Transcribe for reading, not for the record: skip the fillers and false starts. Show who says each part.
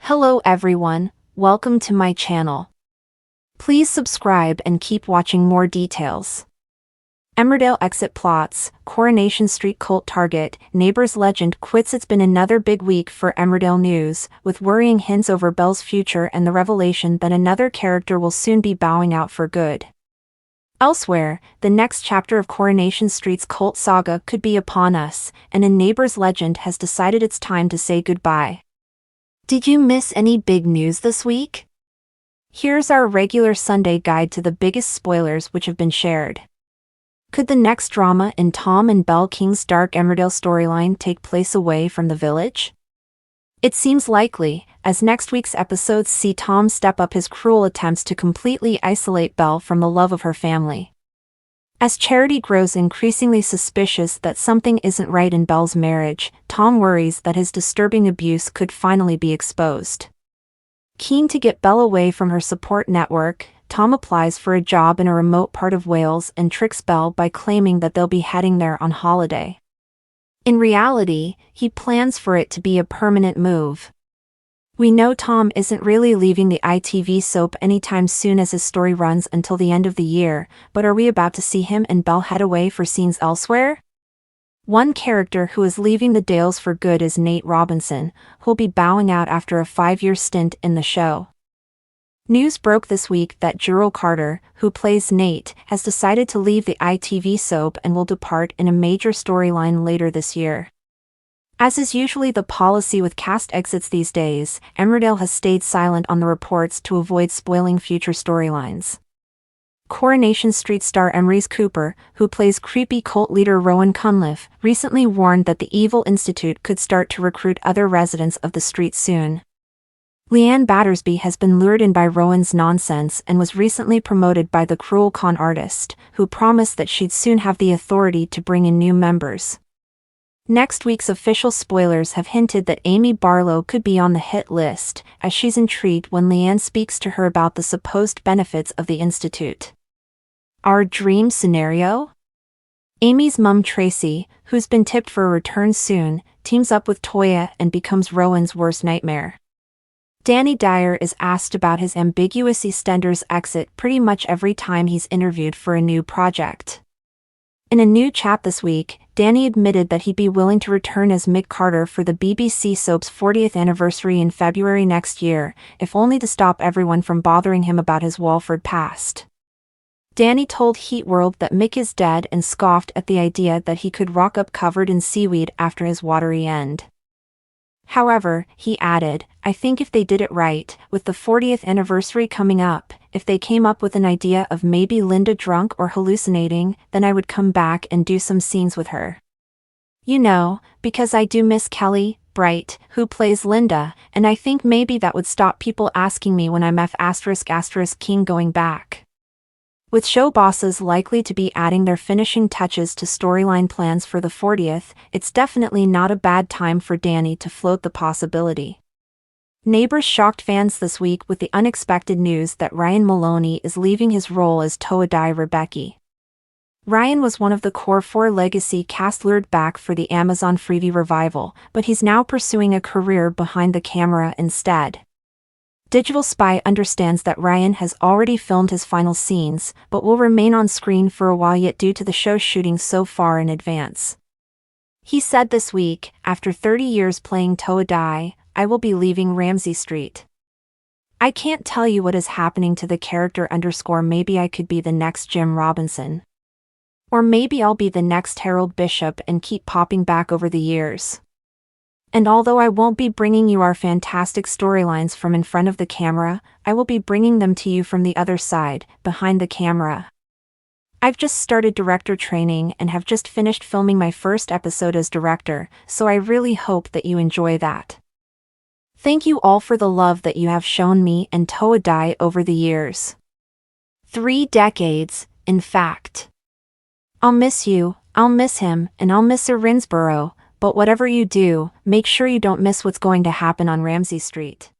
Speaker 1: Hello everyone, welcome to my channel. Please subscribe and keep watching more details. Emmerdale exit plots, Coronation Street cult target, Neighbours legend quits. It's been another big week for Emmerdale news, with worrying hints over Belle's future and the revelation that another character will soon be bowing out for good. Elsewhere, the next chapter of Coronation Street's cult saga could be upon us, and a Neighbours legend has decided it's time to say goodbye. Did you miss any big news this week? Here's our regular Sunday guide to the biggest spoilers which have been shared. Could the next drama in Tom and Belle King's dark Emmerdale storyline take place away from the village? It seems likely, as next week's episodes see Tom step up his cruel attempts to completely isolate Belle from the love of her family. As Charity grows increasingly suspicious that something isn't right in Belle's marriage, Tom worries that his disturbing abuse could finally be exposed. Keen to get Belle away from her support network, Tom applies for a job in a remote part of Wales and tricks Belle by claiming that they'll be heading there on holiday. In reality, he plans for it to be a permanent move. We know Tom isn't really leaving the ITV soap anytime soon, as his story runs until the end of the year, but are we about to see him and Belle head away for scenes elsewhere? One character who is leaving the Dales for good is Nate Robinson, who'll be bowing out after a 5-year stint in the show. News broke this week that Jurel Carter, who plays Nate, has decided to leave the ITV soap and will depart in a major storyline later this year. As is usually the policy with cast exits these days, Emmerdale has stayed silent on the reports to avoid spoiling future storylines. Coronation Street star Emery's Cooper, who plays creepy cult leader Rowan Cunliffe, recently warned that the Evil Institute could start to recruit other residents of the street soon. Leanne Battersby has been lured in by Rowan's nonsense and was recently promoted by the cruel con artist, who promised that she'd soon have the authority to bring in new members. Next week's official spoilers have hinted that Amy Barlow could be on the hit list, as she's intrigued when Leanne speaks to her about the supposed benefits of the Institute. Our dream scenario? Amy's mum Tracy, who's been tipped for a return soon, teams up with Toya and becomes Rowan's worst nightmare. Danny Dyer is asked about his ambiguous EastEnders exit pretty much every time he's interviewed for a new project. In a new chat this week, Danny admitted that he'd be willing to return as Mick Carter for the BBC soap's 40th anniversary in February next year, if only to stop everyone from bothering him about his Walford past. Danny told Heat World that Mick is dead and scoffed at the idea that he could rock up covered in seaweed after his watery end. However, he added, I think if they did it right, with the 40th anniversary coming up, if they came up with an idea of maybe Linda drunk or hallucinating, then I would come back and do some scenes with her. You know, because I do miss Kelly Bright, who plays Linda, and I think maybe that would stop people asking me when I'm F***King going back. With show bosses likely to be adding their finishing touches to storyline plans for the 40th, it's definitely not a bad time for Danny to float the possibility. Neighbours shocked fans this week with the unexpected news that Ryan Maloney is leaving his role as Toadai Rebecca. Ryan was one of the core 4 legacy cast lured back for the Amazon Freevee revival, but he's now pursuing a career behind the camera instead. Digital Spy understands that Ryan has already filmed his final scenes, but will remain on screen for a while yet due to the show's shooting so far in advance. He said this week, after 30 years playing Toadai, I will be leaving Ramsay Street. I can't tell you what is happening to the character _ maybe I could be the next Jim Robinson. Or maybe I'll be the next Harold Bishop and keep popping back over the years. And although I won't be bringing you our fantastic storylines from in front of the camera, I will be bringing them to you from the other side, behind the camera. I've just started director training and have just finished filming my first episode as director, so I really hope that you enjoy that. Thank you all for the love that you have shown me and Toadai over the years. 3 decades, in fact. I'll miss you, I'll miss him, and I'll miss Sir Rinsborough. But whatever you do, make sure you don't miss what's going to happen on Ramsay Street.